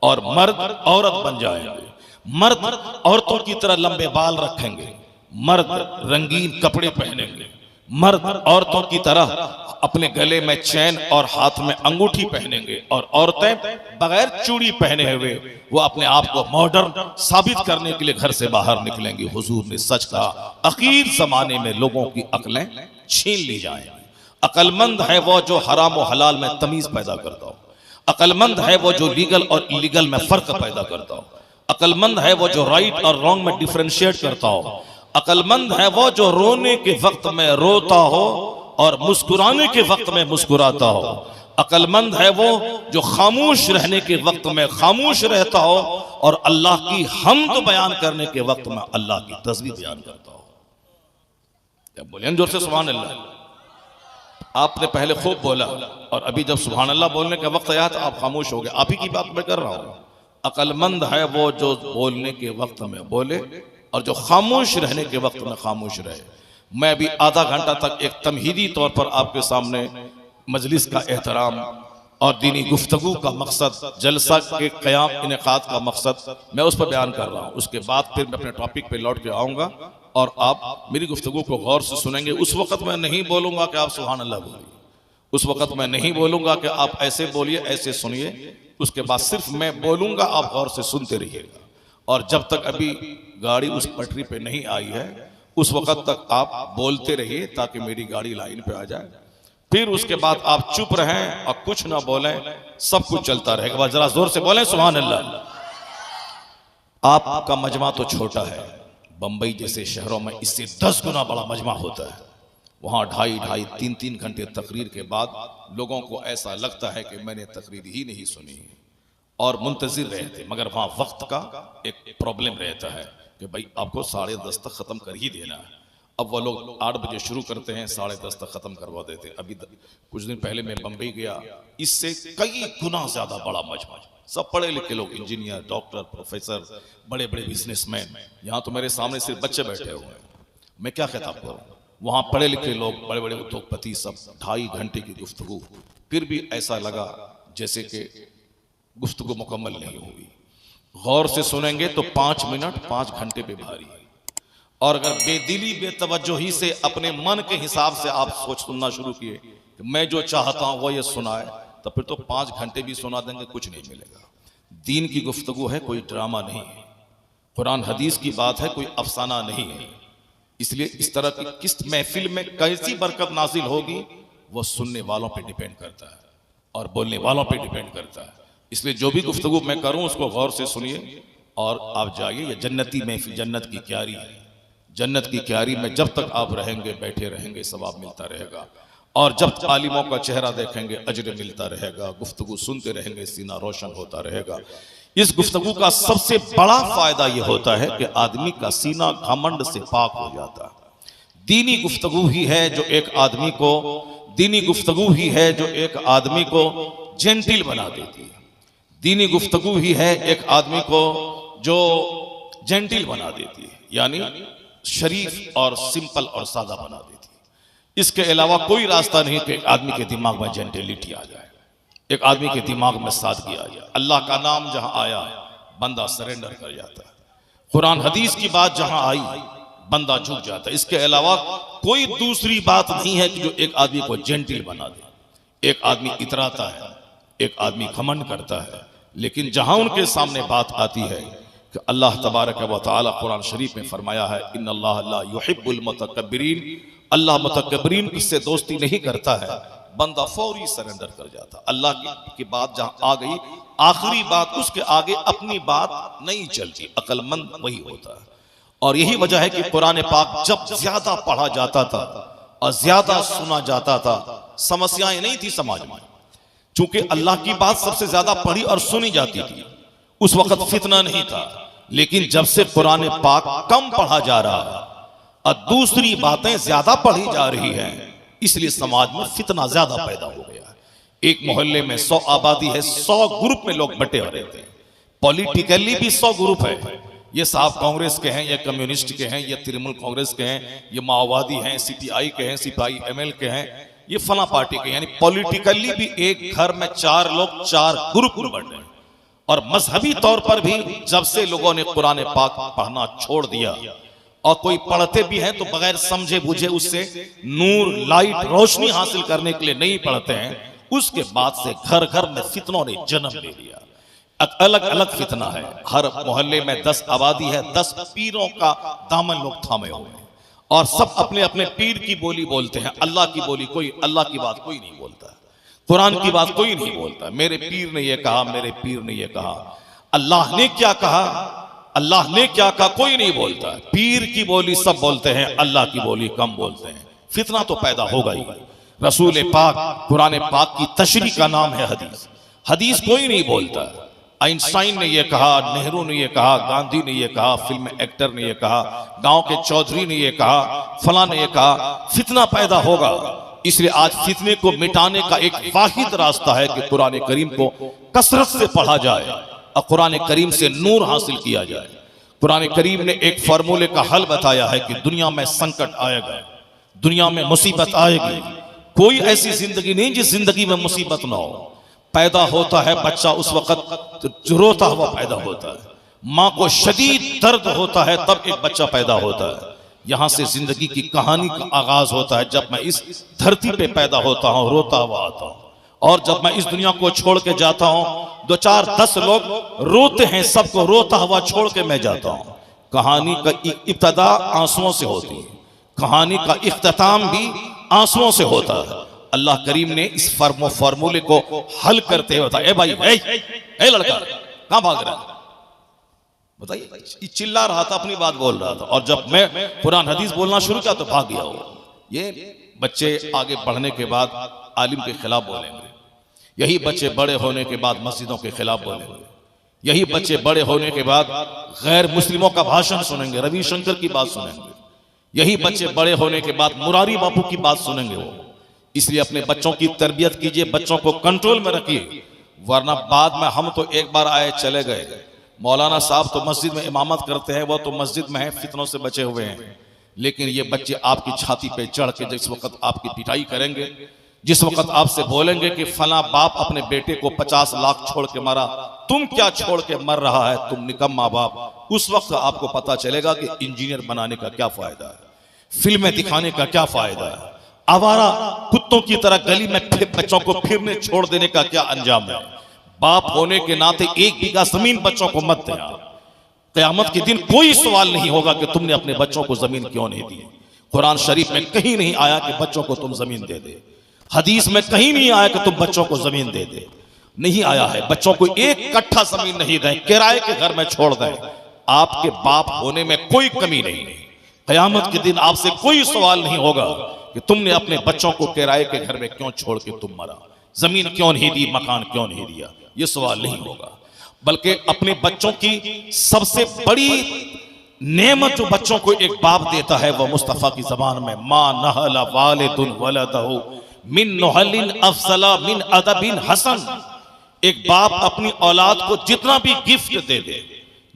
और मर्द औरत बन जाएंगे। मर्द औरतों की तरह लंबे बाल रखेंगे, मर्द रंगीन कपड़े पहनेंगे, मर्द औरतों की तरह अपने गले में चैन और हाथ में अंगूठी पहनेंगे, और औरतें बगैर चूड़ी पहने हुए वो अपने आप को मॉडर्न साबित करने के लिए घर से बाहर निकलेंगी। हुजूर ने सच कहा, अखीर जमाने में लोगों की अकलें छीन ली जाएंगी। अक्लमंद है वो जो हराम और हलाल में तमीज पैदा करता हो, अक्लमंद है वो जो लीगल और इलीगल में फर्क पैदा करता हो, अक्लमंद है वो जो राइट और रॉन्ग में डिफरेंशिएट करता हो, अक्लमंद है वो जो रोने के वक्त में रोता हो और मुस्कुराने के वक्त में मुस्कुराता हो, अक्लमंद है वो जो खामोश रहने के वक्त में खामोश रहता हो और अल्लाह की हम्द बयान करने के वक्त में अल्लाह की तस्बीह बयान करता हो। क्या बोले जोर से सुभान अल्लाह। आपने पहले खूब बोला और अभी जब सुभान अल्लाह बोलने का वक्त आया तो आप खामोश हो गए। आप ही की बात मैं कर रहा हूं। अक्लमंद है वो जो बोलने के वक्त में बोले और जो खामोश रहने के वक्त में खामोश रहे। मैं अभी आधा घंटा तक एक तमहीदी तौर पर आपके सामने मजलिस का एहतराम और दीनी गुफ्तगू का मकसद, जलसा के क़याम इनेकाद का मकसद मैं उस पर बयान कर रहा हूँ। उसके बाद फिर मैं अपने टॉपिक पे लौट के आऊँगा और आप मेरी गुफ्तगू को गौर से सुनेंगे। उस वक्त मैं नहीं बोलूँगा कि आप सुभान अल्लाह बोलिए, उस वक्त मैं नहीं बोलूँगा कि आप ऐसे बोलिए ऐसे सुनिए। उसके बाद सिर्फ मैं बोलूँगा, आप गौर से सुनते रहिएगा। और जब तक अभी गाड़ी उस पटरी पे नहीं आई है उस वक्त तक आप बोलते रहिए ताकि मेरी गाड़ी लाइन पे आ जाए। फिर उसके बाद आप चुप रहें और कुछ ना बोलें, सब कुछ चलता रहेगा। जरा जोर से बोलें सुभान अल्लाह। आपका मजमा तो छोटा है, बंबई जैसे शहरों में इससे 10 गुना बड़ा मजमा होता है। वहाँ 2.5-3 घंटे तकरीर के बाद लोगों को ऐसा लगता है कि मैंने तकरीर ही नहीं सुनी और मुंतजिर रहे थे, मगर वहाँ वक्त का एक प्रॉब्लम रहता है कि भाई आपको 10:30 तक ख़त्म कर ही देना है। अब वो लोग 8 बजे शुरू करते हैं, 10:30 तक ख़त्म करवा देते हैं। अभी कुछ दिन पहले मैं बम्बई गया, इससे कई गुना ज़्यादा बड़ा मजमा, सब पढ़े लिखे लोग, इंजीनियर, डॉक्टर, प्रोफेसर, बड़े बड़े बिजनेसमैन। यहाँ तो मेरे सामने सिर्फ बच्चे बैठे हुए हैं, मैं क्या खिताब करूँ। वहाँ पढ़े लिखे लोग, बड़े बड़े उद्योगपति, सब 2.5 घंटे की गुफ्तगू, फिर भी ऐसा लगा जैसे कि गुफ्तगू मुकम्मल नहीं हुई। गौर से सुनेंगे तो 5 मिनट 5 घंटे पे भारी है, और अगर बेदिली बेतवज्जोही से अपने मन के हिसाब से आप सुनना शुरू किए कि मैं जो चाहता हूँ वो ये सुनाए, तो फिर तो 5 घंटे भी सुना देंगे, कुछ नहीं मिलेगा। दीन की गुफ्तगू है, कोई ड्रामा नहीं है, कुरान हदीस की बात है, कोई अफसाना नहीं है। इसलिए इस तरह की किस महफिल में कैसी बरकत नाजिल होगी वो सुनने वालों पे डिपेंड करता है और बोलने वालों पे डिपेंड करता है। इसलिए जो भी गुफ्तगू मैं करूं उसको गौर से सुनिए और आप जाइए। ये जन्नती महफिल, जन्नत की क्यारी है। जन्नत की क्यारी में जब तक आप रहेंगे, बैठे रहेंगे, सवाब मिलता रहेगा, और जब आलिमों का चेहरा देखेंगे अजर मिलता रहेगा। गुफ्तगू सुनते रहेंगे, सीना रोशन होता रहेगा। इस गुफ्तगू का सबसे बड़ा फायदा यह होता है कि आदमी का सीना घमंड से पाक हो जाता है। दीनी गुफ्तगू ही है जो एक आदमी को, दीनी गुफ्तगू ही है जो एक आदमी को जेंटिल बना देती है। दीनी गुफ्तगू ही है एक आदमी को जो जेंटिल बना देती है, यानी शरीफ और सिंपल और सादा बना देती है। इसके अलावा कोई रास्ता नहीं कि एक आदमी के दिमाग में जेंटिलिटी आ जाए, एक आदमी के दिमाग में सादगी आ जाए। अल्लाह का नाम जहां आया बंदा सरेंडर कर जाता है, कुरान हदीस की बात जहां आई बंदा झुक जाता है। इसके अलावा कोई दूसरी बात नहीं है कि जो एक आदमी को जेंटिल बना दे। एक आदमी इतराता है, एक आदमी घमंड करता है, लेकिन जहां उनके सामने बात आती है कि अल्लाह तबारक व तआला कुरान शरीफ में फरमाया है इन्नल्लाह ला युहिब्बुल मुतकब्बिरीन, अल्लाह मुतकब्बिरीन से दोस्ती नहीं करता है, बंदा फौरी सरेंडर कर जाता। अल्लाह की बात जहां आ गई, आखिरी बात, उसके आगे अपनी बात नहीं चलती। अक्लमंद वही होता है। और यही वजह है कि कुरान पाक जब ज्यादा पढ़ा जाता था और ज्यादा सुना जाता था, समस्याएं नहीं थी समाज में, चूंकि अल्लाह की बात सबसे ज्यादा पढ़ी और सुनी जाती थी। उस वक्त फितना नहीं था। लेकिन जब से कुरान पाक कम पढ़ा जा रहा है और दूसरी बातें ज्यादा पढ़ी जा रही हैं, इसलिए समाज में फितना ज्यादा पैदा हो गया है। एक मोहल्ले में 100 आबादी है, 100 ग्रुप में लोग बटे हुए रहते हैं। पॉलिटिकली भी 100 ग्रुप है। ये साहब कांग्रेस के हैं, ये कम्युनिस्ट के हैं, ये तृणमूल कांग्रेस के हैं, ये माओवादी हैं, सीपीआई के हैं, CPI-ML के हैं, ये फला पार्टी के। यानी पॉलिटिकली भी एक घर में 4 लोग 4 ग्रुप में बट रहे हैं। और मजहबी तौर पर भी जब से लोगों ने कुरान पाक पढ़ना छोड़ दिया, और कोई पढ़ते भी हैं तो बगैर समझे बुझे उससे नूर, लाइट, रोशनी हासिल करने के लिए नहीं पढ़ते हैं, उसके बाद से घर घर में फितनों ने जन्म ले लिया। अलग अलग फितना है। हर मोहल्ले में 10 आबादी है, 10 पीरों का दामन लोग थामे हुए हैं, और सब अपने अपने पीर की बोली बोलते हैं। अल्लाह की बोली कोई, अल्लाह की बात कोई नहीं बोलता, कुरान की बात कोई नहीं बोलता। मेरे पीर ने ये कहा, मेरे पीर ने ये कहा, अल्लाह ने क्या कहा, अल्लाह ने क्या कहा, कोई नहीं बोलता। पीर की बोली सब बोलते हैं, अल्लाह की बोली कम बोलते हैं। फितना तो पैदा होगा ही। रसूल पाक, कुरान पाक की तशरीह का नाम है हदीस। हदीस कोई नहीं बोलता। आइंस्टाइन ने यह कहा, नेहरू ने यह कहा, गांधी ने यह कहा, फिल्म एक्टर ने यह कहा, गांव के चौधरी ने यह कहा, फला ने यह कहा। फितना पैदा होगा। इसलिए आज फितने को मिटाने का एक वाहिद रास्ता है कि कुरान करीम को कसरत से पढ़ा जाए और कुरान करीम से नूर हासिल किया जाए। कुरान करीम ने एक फार्मूले का हल बताया है कि दुनिया में संकट आएगा, दुनिया में मुसीबत आएगी। कोई ऐसी जिंदगी नहीं जिस जिंदगी में मुसीबत ना हो। पैदा होता है बच्चा, उस वक्त तो रोता हुआ पैदा होता है। माँ को शदीद दर्द होता है तब एक बच्चा पैदा होता है। यहां से जिंदगी की कहानी का आगाज होता है। जब मैं इस धरती पे पैदा होता हूं, रोता हुआ आता हूं, और जब मैं इस दुनिया को छोड़ के जाता हूं, 2, 4, 10 लोग रोते हैं, सबको रोता हुआ छोड़ के मैं जाता हूं। कहानी का इब्तिदा आंसुओं से होती है, कहानी का इख्तिताम भी आंसुओं से होता है। अल्लाह करीम ने इस फार्मूले को हल करते हुए बताया, ए भाई, ए लड़का कहां भाग रहा है, बताइए। चिल्ला रहा था, अपनी बात बोल रहा था, और जब मैं कुरान हदीस बोलना शुरू किया तो भाग गया वो। ये बच्चे आगे बढ़ने के बाद आलिम के खिलाफ बोलेंगे, यही बच्चे बड़े होने के बाद मस्जिदों के खिलाफ बोलेंगे, यही बच्चे बड़े होने के बाद गैर मुस्लिमों का भाषण सुनेंगे, रविशंकर की बात सुनेंगे, यही बच्चे बड़े होने के बाद मुरारी बापू की बात सुनेंगे वो। इसलिए अपने बच्चों की तरबियत कीजिए, बच्चों को कंट्रोल में रखिए, वरना बाद में हम तो एक बार आए चले गए। मौलाना साहब तो मस्जिद में इमामत करते हैं, वो तो मस्जिद में है, फितनों से बचे हुए हैं, लेकिन ये बच्चे आपकी छाती पे चढ़ के जिस वक्त आपकी पिटाई करेंगे, जिस वक्त आपसे बोलेंगे कि फला बाप अपने बेटे को 50 लाख छोड़ के मरा, तुम क्या छोड़ के मर रहा है, तुम निकम्मा बाप, उस वक्त आपको पता चलेगा कि इंजीनियर बनाने का क्या फायदा है, फिल्में दिखाने का क्या फायदा है, आवारा कुत्तों की तरह गली में बच्चों को फिरने छोड़ देने का क्या अंजाम है। बाप होने के नाते 1 बीघा जमीन बच्चों को मत देना। क़यामत के दिन कोई सवाल नहीं होगा कि तुमने अपने बच्चों को जमीन क्यों नहीं दी। कुरान शरीफ में कहीं नहीं आया कि बच्चों को तुम जमीन दे दे, हदीस में कहीं नहीं आया कि तुम बच्चों को जमीन दे दे, नहीं आया है। बच्चों को 1 कट्ठा जमीन नहीं दें, किराए के घर में छोड़ दें। आपके बाप होने में कोई कमी नहीं है। क़यामत के दिन आपसे कोई सवाल नहीं होगा कि तुमने अपने बच्चों को किराए के घर में क्यों छोड़ के तुम मरा, जमीन क्यों नहीं दी, मकान क्यों नहीं दिया, ये सवाल नहीं होगा। बल्कि अपने बच्चों की सबसे बड़ी नेमत जो बच्चों को एक बाप देता है वह मुस्तफ़ा की जबान में मा नहला वालिदुन वलदहु मिन नहलिन अफसला मिन अदबिन हसन। एक बाप अपनी औलाद को जितना भी गिफ्ट दे दे,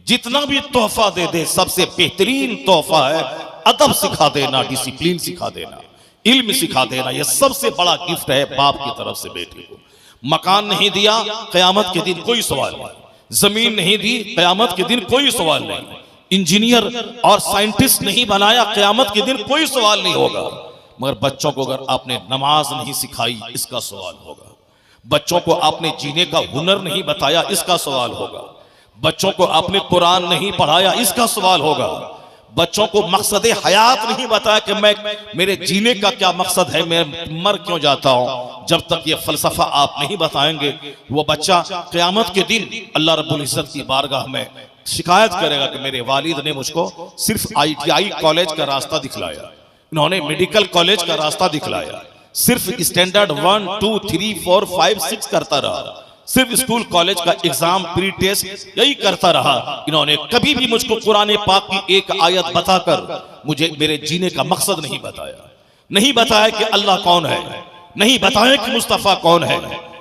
जितना भी तोहफा दे दे, सबसे बेहतरीन तोहफा है अदब सिखा देना, डिसिप्लिन सिखा देना, इल्म सिखा देना। यह सबसे बड़ा गिफ्ट है बाप की तरफ से बेटे को। मकान नहीं दिया, क़यामत के दिन कोई सवाल नहीं। जमीन नहीं दी, क़यामत के दिन कोई सवाल नहीं। इंजीनियर और साइंटिस्ट नहीं बनाया, क़यामत के दिन कोई सवाल नहीं होगा। मगर बच्चों को अगर आपने नमाज नहीं सिखाई, इसका सवाल होगा। बच्चों को आपने जीने का हुनर नहीं बताया, इसका सवाल होगा। बच्चों को आपने कुरान नहीं पढ़ाया, इसका सवाल होगा। बच्चों को मकसद हयात नहीं बताया कि मेरे जीने का क्या मकसद है, मैं मर क्यों जाता हूं। जब तक ये फलसफा आप नहीं बताएंगे, वो बच्चा क़यामत के दिन अल्लाह रब्बुल इज्जत की बारगाह में शिकायत करेगा कि मेरे वालिद ने मुझको सिर्फ ITI कॉलेज का रास्ता दिखलाया, इन्होंने मेडिकल कॉलेज का रास्ता दिखलाया, सिर्फ स्टैंडर्ड 1 2 3 4 5 6 करता रहा, सिर्फ स्कूल कॉलेज का एग्जाम प्री टेस्ट यही करता रहा। इन्होंने कभी भी मुझको कुरान पाक की एक आयत बताकर मुझे मेरे जीने का मकसद नहीं बताया। नहीं बताया कि अल्लाह कौन है, नहीं बताया कि मुस्तफ़ा कौन है,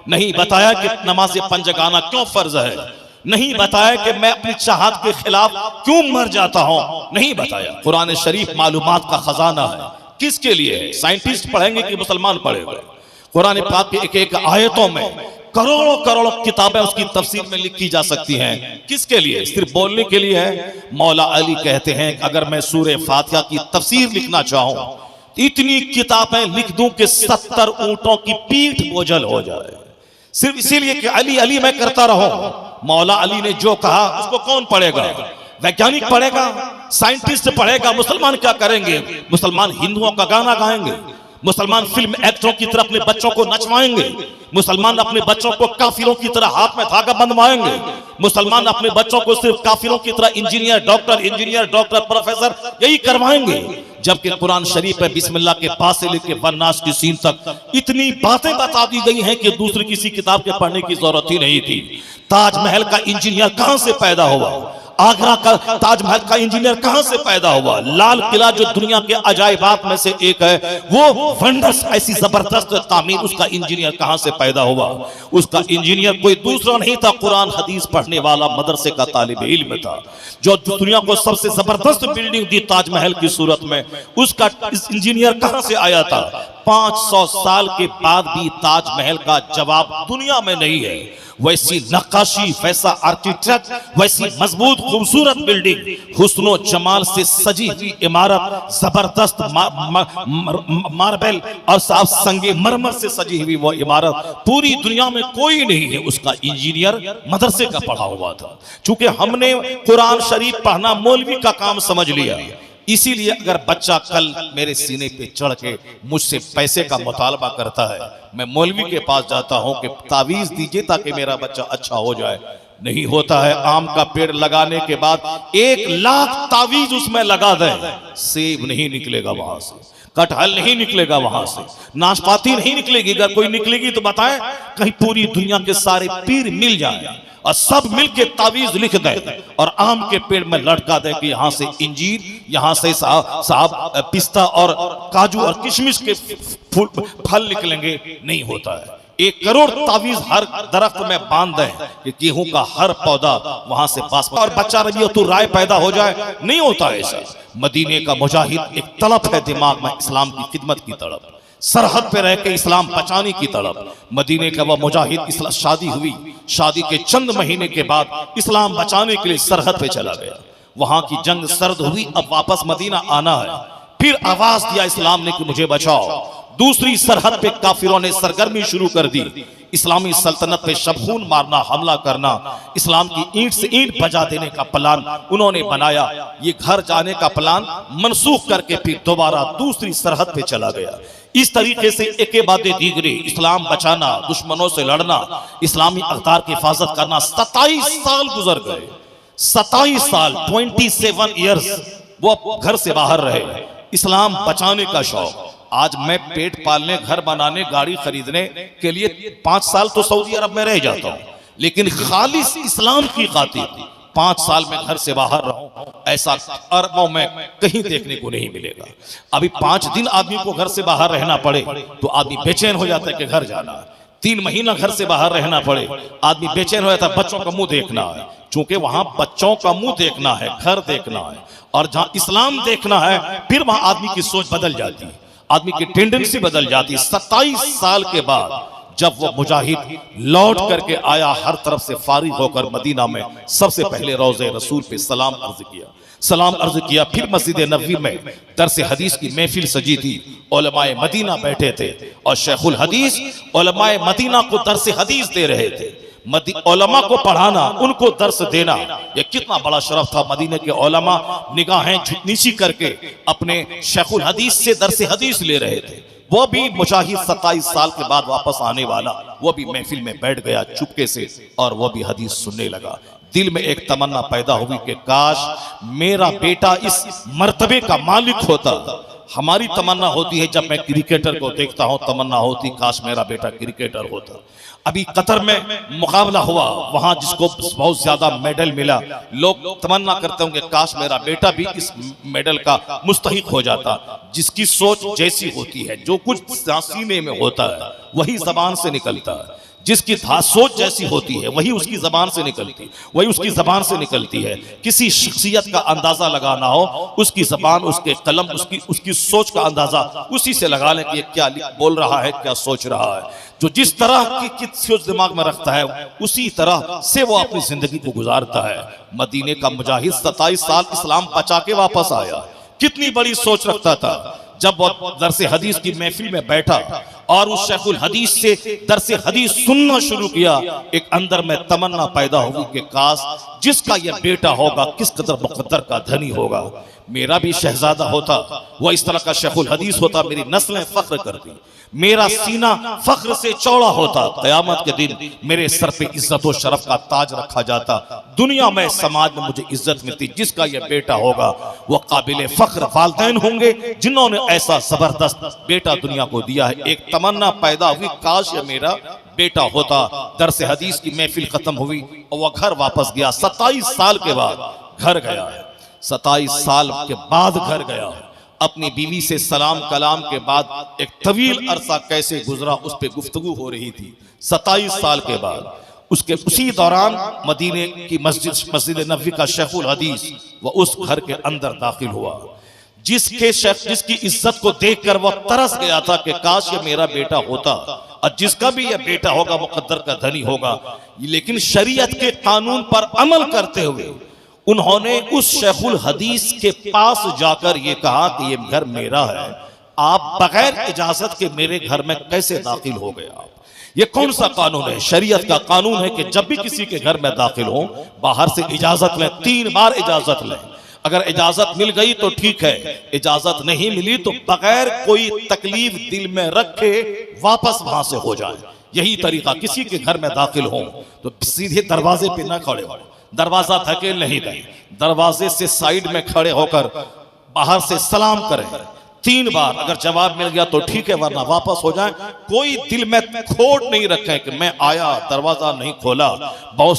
नहीं बताया कि नमाज पंजगाना क्यों फर्ज है, नहीं बताया कि मैं अपनी चाहत के खिलाफ क्यों मर जाता हूं, नहीं बताया। कुरान शरीफ मालूमात का खजाना है। किसके लिए है? साइंटिस्ट पढ़ेंगे कि मुसलमान पढ़ेगा? कुरान पाक की एक एक आयतों में करोड़ों करोड़ों किताबें उसकी तफसीर में लिखी जा सकती हैं। किसके लिए? सिर्फ बोलने के लिए है। मौला अली कहते हैं अगर मैं सूरे फातिहा की तफसीर लिखना चाहूं, इतनी किताबें लिख दूं कि 70 ऊंटों की पीठ बोझल हो जाए, सिर्फ इसीलिए कि अली अली मैं करता रहूं। मौला अली ने जो कहा उसको कौन पढ़ेगा? वैज्ञानिक पढ़ेगा, साइंटिस्ट पढ़ेगा। मुसलमान क्या करेंगे? मुसलमान हिंदुओं का गाना गाएंगे, मुसलमान फिल्म एक्टरों की तरह अपने बच्चों को नचवाएंगे, मुसलमान अपने बच्चों को काफिरों की तरह हाथ में धागा बंधवाएंगे, मुसलमान अपने बच्चों को सिर्फ काफिरों की तरह इंजीनियर डॉक्टर प्रोफेसर यही करवाएंगे। जबकि कुरान शरीफ में बिस्मिल्लाह के पास से लेकर वन्नास की सीन तक इतनी बातें बता दी गई हैं कि दूसरी किसी किताब के पढ़ने की जरूरत ही नहीं थी। ताजमहल का इंजीनियर कहां से पैदा हुआ? आगरा का ताजमहल का इंजीनियर कहां से पैदा हुआ? लाल किला जो दुनिया के अजायबात में से एक है, वो वंडर्स ऐसी जबरदस्त तामीर, उसका इंजीनियर कहां से पैदा हुआ? उसका इंजीनियर कोई दूसरा नहीं था, कुरान हदीस पढ़ने वाला मदरसे का तालिब इल्म था, जो दुनिया को सबसे जबरदस्त बिल्डिंग दी ताजमहल की सूरत में। उसका इंजीनियर कहां से आया था? 500 साल के बाद भी ताजमहल का जवाब दुनिया में नहीं है। वैसी नक्काशी, वैसा आर्किटेक्ट, वैसी मजबूत खूबसूरत बिल्डिंग, हुस्नो जमाल से सजी हुई इमारत, जबरदस्त मार्बल और साफ संगे मरमर से सजी हुई वो इमारत पूरी दुनिया में कोई नहीं है। उसका इंजीनियर मदरसे का पढ़ा हुआ था। चूंकि हमने कुरान शरीफ पढ़ना मौलवी का काम समझ लिया, इसीलिए अगर बच्चा कल मेरे सीने पे चढ़ के मुझसे पैसे का मुतालबा करता है, मैं मौलवी के पास जाता हूं कि तावीज दीजिए ताकि मेरा बच्चा अच्छा हो जाए। नहीं होता है। आम का पेड़ लगाने के बाद 1 लाख तावीज उसमें लगा दें, सेब नहीं निकलेगा वहां से, कटहल नहीं निकलेगा वहां से, नाशपाती नहीं निकलेगी। अगर कोई निकलेगी तो बताएं, कहीं पूरी दुनिया के सारे पीर मिल जाए और सब मिलके तावीज लिख दे और आम के पेड़ में लटका दे कि यहां से इंजीर, यहां से साहब पिस्ता और काजू और किशमिश के फल निकलेंगे, नहीं होता है। 1 करोड़ तावीज हर दरख्त में बांध दें कि गेहूं का हर पौधा वहां से पास और बच्चा रबी तो राय पैदा हो जाए, नहीं होता ऐसा। मदीने का मुजाहिद एक तड़प है दिमाग में, इस्लाम की खिदमत की तड़प, सरहद पे रह के इस्लाम बचाने की तड़प। मदीने का वह मुजाहिद, शादी हुई, शादी के चंद महीने के बाद इस्लाम बचाने के लिए सरहद पे चला गया। वहां की जंग सर्द हुई, अब वापस मदीना आना है। फिर आवाज दिया इस्लाम ने कि मुझे बचाओ। दूसरी सरहद पे काफिरों ने सरगर्मी शुरू कर दी, इस्लामी सल्तनत पे शबखून मारना, हमला करना, इस्लाम की ईंट से ईंट बजा देने का प्लान उन्होंने बनाया। ये घर जाने का प्लान मनसूख करके फिर दोबारा दूसरी सरहद पे चला गया। इस तरीके से एक बाद दीगरे इस्लाम बचाना, दुश्मनों से लड़ना, इस्लामी अख्तार की हिफाजत करना। 27 साल गुजर गए, 27 साल, 27 ईयर्स वो घर से बाहर रहे, इस्लाम बचाने का शौक। आज मैं पेट पालने, घर बनाने, गाड़ी खरीदने के लिए 5 साल तो सऊदी अरब में रह जाता हूं, लेकिन खालिस इस्लाम की खातिर 5 साल में घर से बाहर रहूं, ऐसा अरबों में कहीं देखने को नहीं मिलेगा। अभी 5 दिन आदमी को घर से बाहर रहना पड़े तो आदमी बेचैन हो जाता है कि घर जाना है। 3 महीना घर से बाहर रहना पड़े, आदमी बेचैन हो जाता है, बच्चों का मुंह देखना है। चूंकि वहां बच्चों का मुंह देखना है, घर देखना है, और जहां इस्लाम देखना है, फिर वहां आदमी की सोच बदल जाती है, आदमी की टेंडेंसी बदल जाती है। 27 साल के बाद जब वो मुजाहिद लौट करके आया, हर तरफ से फारिग होकर मदीना में सबसे पहले रोज़े रसूल पे सलाम अर्ज किया। फिर मस्जिद नबवी में दरस हदीस की महफिल सजी थी, उलमाए मदीना बैठे थे और शेखुल हदीस उलमाए मदीना को दरस हदीस दे रहे थे। उलमा को पढ़ाना, उनको दर्स देना, यह कितना बड़ा शरफ था। मदीने के उलमा निगाहें नीची करके अपने शेखुल हदीस से दर्स हदीस ले रहे थे। वो भी मुजाहिद 27 साल के बाद वापस आने वाला, वो भी महफिल में बैठ गया चुपके से और वो भी हदीस सुनने लगा। दिल में एक तमन्ना पैदा हुई कि काश मेरा बेटा इस मर्तबे का मालिक होता। हमारी तमन्ना होती है, जब मैं क्रिकेटर को देखता हूं तमन्ना होती काश मेरा बेटा क्रिकेटर होता। अभी कतर में मुकाबला हुआ, वहां जिसको बहुत ज्यादा मेडल मिला, लोग तमन्ना करते होंगे काश मेरा बेटा भी इस मेडल का मुस्तहिक हो जाता। जिसकी सोच जैसी होती है, जो कुछ सीने में होता है वही जबान से निकलता है। जिसकी सोच जैसी होती है वही उसकी जबान से निकलती है। किसी शख्सियत का अंदाजा लगाना हो, उसकी जबान, उसके कलम, उसकी सोच का अंदाजा उसी से लगा लें कि क्या बोल रहा है, क्या सोच रहा है। जो जिस तरह की सोच दिमाग में रखता है उसी तरह से वो अपनी जिंदगी को गुजारता है। मदीने का मुजाहिद 27 साल इस्लाम बचा के वापस आया। कितनी बड़ी सोच रखता था। जब वो दरस हदीस की महफिल में बैठा और उस शेखुल हदीस से दरस हदीस सुनना शुरू किया, एक अंदर में तमन्ना पैदा हुई कि काश जिसका यह बेटा होगा किस कदर मुकद्दर का धनी होगा। मेरा भी शहजादा होता, वह इस तरह का शेखुल हदीस होता, मेरी नस्लें फख्र करती, मेरा सीना फख्र से चौड़ा होता। क़यामत के दिन मेरे सर पे इज्जत और शरफ का ताज रखा जाता, दुनिया में, समाज में मुझे इज्जत मिलती। जिसका यह बेटा होगा वह काबिल फख्र वालिदैन होंगे जिन्होंने ऐसा जबरदस्त बेटा दुनिया को दिया है। एक तमन्ना पैदा हुई, काश ये मेरा बेटा होता। दरस हदीस की महफिल खत्म हुई और वह घर वापस गया। 27 साल के बाद घर गया है। 27 साल के बाद घर गया। अपनी बीवी से सलाम कलाम के बाद एक तवील अरसा कैसे गुजरा उस पर गुफ्तगू हो रही थी। 27 साल के बाद उसके उसी दौरान मदीने की मस्जिद नबवी का शेखुल हदीस वह उस घर के अंदर दाखिल हुआ, जिसकी इज्जत को देखकर वह तरस गया था कि काश ये मेरा बेटा होता, और जिसका भी यह बेटा होगा मुकद्दर का धनी होगा। लेकिन शरीयत के कानून पर अमल करते हुए उन्होंने उस शेखुल हदीस के पास जाकर ये कहा कि ये घर मेरा है, आप बगैर इजाजत के मेरे घर में कैसे दाखिल हो गए आप? ये कौन सा कानून है? शरीयत का कानून है कि जब भी किसी के घर में दाखिल हो बाहर से इजाजत लें, 3 बार इजाजत लें। अगर इजाजत मिल गई तो ठीक है, इजाजत नहीं मिली तो बगैर कोई तकलीफ दिल में रखे वापस वहां से हो जाए। यही तरीका, किसी के घर में दाखिल हो तो सीधे दरवाजे पे ना खड़े हो, दरवाजा धकेल नहीं दें, दरवाजे से साइड में खड़े होकर बाहर से सलाम करें 3 बार। अगर जवाब मिल गया तो ठीक है, वरना वापस हो जाए। कोई दिल में खोट नहीं रखें कि मैं आया दरवाजा नहीं खोला। बहुत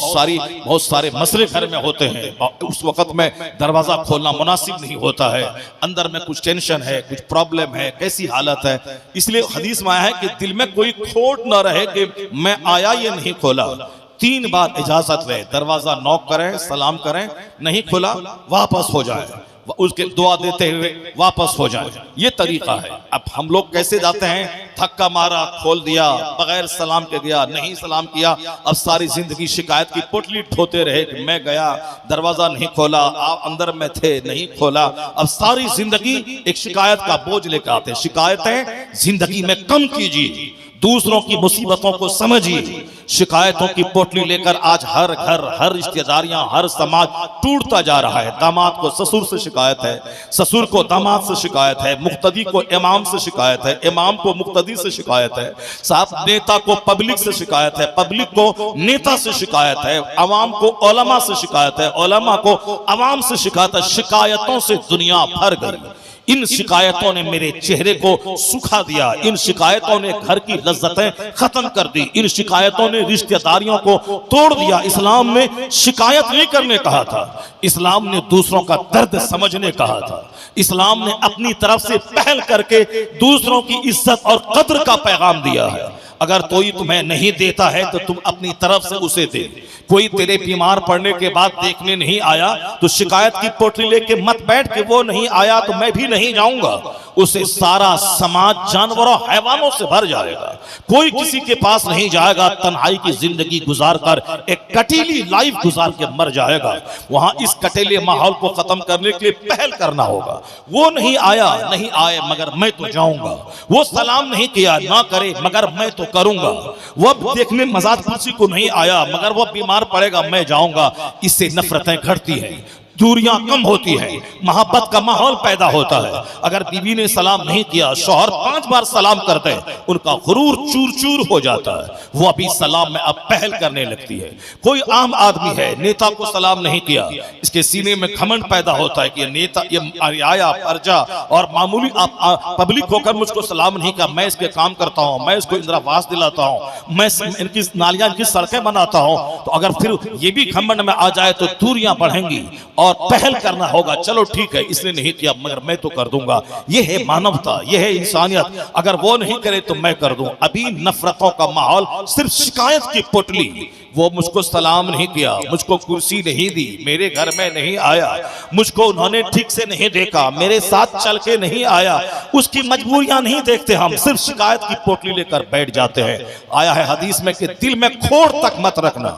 सारे मसले घर में होते हैं, उस वक्त में दरवाजा खोलना मुनासिब नहीं होता है। अंदर में कुछ टेंशन है, कुछ प्रॉब्लम है, कैसी हालत है, इसलिए हदीस में आया है कि दिल में कोई खोट ना रहे कि मैं आया ये नहीं खोला। 3 बार इजाजत ले, दरवाजा नॉक करें, सलाम करें, नहीं खुला वापस हो जाए, उसके दुआ देते हुए वापस हो जाए। ये तरीका है। अब हम लोग कैसे जाते हैं, धक्का मारा, खोल दिया, बगैर सलाम के गया, नहीं सलाम किया, अब सारी जिंदगी शिकायत की पोटली ढोते रहे कि मैं गया दरवाजा नहीं खोला, आप अंदर में थे नहीं खोला। अब सारी जिंदगी एक शिकायत का बोझ लेकर आते हैं। शिकायतें जिंदगी में कम कीजिए, दूसरों की मुसीबतों को समझिए। शिकायतों की पोटली लेकर आज हर घर, हर रिश्तेदारियां, हर समाज टूटता जा रहा है। दामाद को ससुर से शिकायत है, ससुर को दामाद से शिकायत है, मुक्तदी को इमाम से शिकायत है, इमाम को मुक्तदी से शिकायत है, साहब नेता को पब्लिक से शिकायत है, पब्लिक को नेता से शिकायत है, अवाम को उलमा से शिकायत है, उलमा को अवाम से शिकायत है। शिकायतों से दुनिया भर गई। इन शिकायतों ने मेरे चेहरे को सुखा दिया, इन शिकायतों ने घर की लज्जतें खत्म कर दी, इन शिकायतों ने रिश्तेदारियों को तोड़ दिया। इस्लाम ने शिकायत नहीं करने कहा था, इस्लाम ने दूसरों का दर्द समझने कहा था। इस्लाम ने अपनी तरफ से पहल करके दूसरों की इज्जत और कद्र का पैगाम दिया है। अगर कोई तुम्हें नहीं देता है तो तुम अपनी तरफ से उसे दे। कोई तेरे बीमार पड़ने के बाद देखने नहीं आया तो शिकायत की पोटली लेके मत बैठ के वो नहीं आया तो मैं भी नहीं जाऊंगा। उसे सारा समाज जानवरों हैवानों से भर जाएगा। कोई किसी के पास नहीं जाएगा, तन्हाई की जिंदगी गुजार कर एक कटीली लाइफ गुजार के मर जाएगा। वहां इस कटीले माहौल को खत्म करने के लिए पहल करना होगा। वो नहीं आया, नहीं आए मगर मैं तो जाऊंगा। वो सलाम नहीं किया, ना करे मगर मैं तो करूंगा। वो देखने मजाद कुर्सी को नहीं आया मगर वो बीमार पड़ेगा, मैं जाऊंगा। इससे नफरतें घटती हैं, दूरियां कम होती है, मोहब्बत का माहौल पैदा होता है। अगर बीवी ने सलाम नहीं किया, शौहर 5 बार सलाम करते हैं, उनका गुरूर चूर चूर हो जाता है। वो अभी सलाम में अब पहल करने लगती है। कोई आम आदमी है, नेता को सलाम नहीं किया, इसके सीने में घमंड पैदा होता है कि ये नेता, ये आया प्रजा और मामूली पब्लिक होकर मुझको सलाम नहीं किया, मैं इसके काम करता हूँ, मैं इसको इंदिरावास दिलाता हूँ, मैं इनकी नालियां, इनकी सड़कें बनाता हूँ। तो अगर फिर ये भी घमंड में आ जाए तो दूरियां बढ़ेंगी और पहल करना होगा। चलो ठीक है, इसने नहीं किया मगर मैं तो कर दूंगा। यह है मानवता, यह है इंसानियत। अगर वो नहीं करे तो मैं कर दूं। अभी नफरतों का माहौल, सिर्फ शिकायत की पोटली। वो मुझको सलाम नहीं किया, मुझको कुर्सी नहीं दी, मेरे घर में नहीं आया, मुझको उन्होंने ठीक से नहीं देखा, मेरे साथ चल के नहीं आया। उसकी मजबूरियां नहीं देखते हम, सिर्फ शिकायत की पोटली लेकर बैठ जाते हैं। आया है हदीस में कि दिल में खोट तक मत रखना।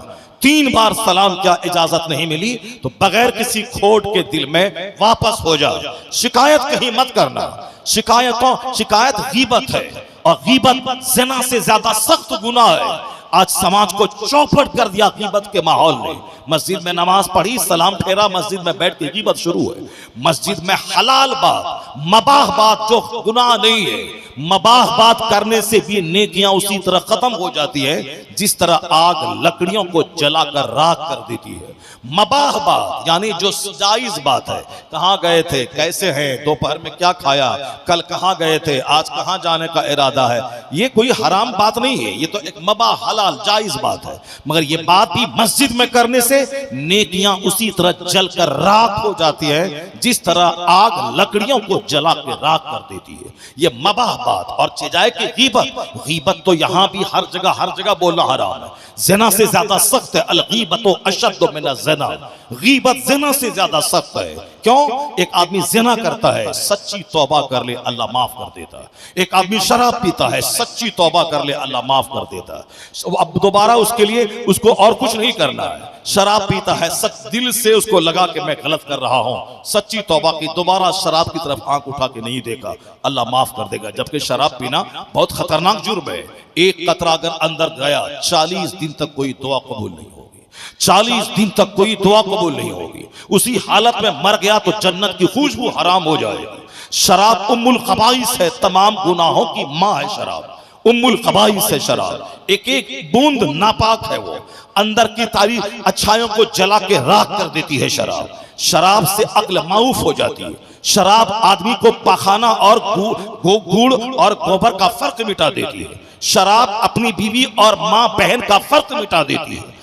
3 बार सलाम क्या इजाजत नहीं मिली तो बगैर किसी खोट के दिल में वापस हो जा। शिकायत कहीं मत करना। शिकायत गीबत है और गीबत ज़िना से ज्यादा सख्त गुनाह है। आज समाज को चौपट कर दिया गीबत के माहौल ने। मस्जिद में नमाज पढ़ी, सलाम फेरा, मस्जिद में बैठ के गीबत शुरू है। मस्जिद में हलाल बात, मबाह बात जो गुनाह नहीं है, मबाह बात करने से भी नेकियां उसी तरह खत्म हो जाती है जिस तरह आग लकड़ियों को जलाकर राख कर देती है। मबाह बात यानी जो जायज बात है, कहाँ गए थे, कैसे हैं, दोपहर में क्या खाया, कल कहाँ गए थे, आज कहाँ जाने का इरादा है, ये कोई हराम बात नहीं है, ये तो एक मबाह हलाल जायज बात है। मगर ये बात भी मस्जिद में करने से नेकियां उसी तरह जलकर राख हो जाती है जिस तरह आग लकड़ियों को जला के राख कर देती है। ये मबाह बात। और चजाए की गीबत तो यहां भी हर जगह बोलना हराम है। ज़िना से ज्यादा सख्त है। अल गीबतो अशद्दु मिन ज़िना। गीबत ज़िना से ज्यादा सख्त है। क्यों? एक आदमी ज़िना करता है, सच्ची तौबा कर ले, अल्लाह माफ कर देता है। एक आदमी शराब पीता है, सच्ची तौबा कर ले, अल्लाह माफ कर देता है। अब दोबारा उसके लिए उसको और कुछ नहीं करना है। शराब पीता है, सच दिल से उसको लगा कि मैं गलत कर रहा हूं, सच्ची तौबा की, दोबारा शराब की तरफ आंख उठा के नहीं देखा, अल्लाह माफ कर देगा। जबकि शराब पीना बहुत खतरनाक जुर्म है। एक कतरा अगर अंदर गया 40 दिन तक कोई दुआ कबूल नहीं होगी। 40 दिन तक कोई दुआ कबूल नहीं होगी। उसी हालत में मर गया तो जन्नत की खुशबू हराम हो जाएगी। शराब उम्मुल खबाइस है, तमाम गुनाहों की मां है शराब। उम्मुल खबाइस है शराब, एक एक बूंद नापाक है, वो अंदर की सारी अच्छाइयों को जला के राख कर देती है शराब। शराब से अक्ल माऊफ हो जाती है। शराब आदमी को पाखाना और गुड़ और गोबर का फर्क मिटा देती है। शराब अपनी बीवी और माँ बहन का फर्क मिटा देती है।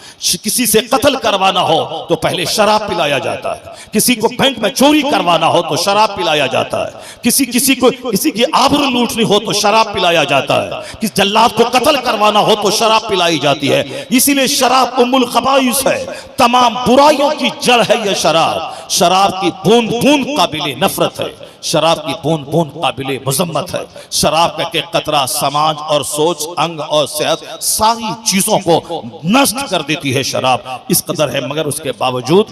किसी से कत्ल करवाना हो तो पहले शराब पिलाया जाता है। किसी को बैंक में चोरी करवाना हो तो शराब पिलाया जाता है। किसी की आबरू लूटनी हो तो शराब पिलाया जाता है। किसी जल्लाद को कत्ल करवाना हो तो शराब पिलाई जाती है। इसीलिए शराब उम्मुल खबाइस है, तमाम बुराइयों की जड़ है यह शराब। शराब की बूंद बूंद काबिले नफरत है, शराब की बूंद बूंद काबिले मुजम्मत है। शराब का एक कतरा समाज और सोच, अंग और सेहत, सारी चीजों को नष्ट कर देती है शराब। इस कदर है, मगर उसके बावजूद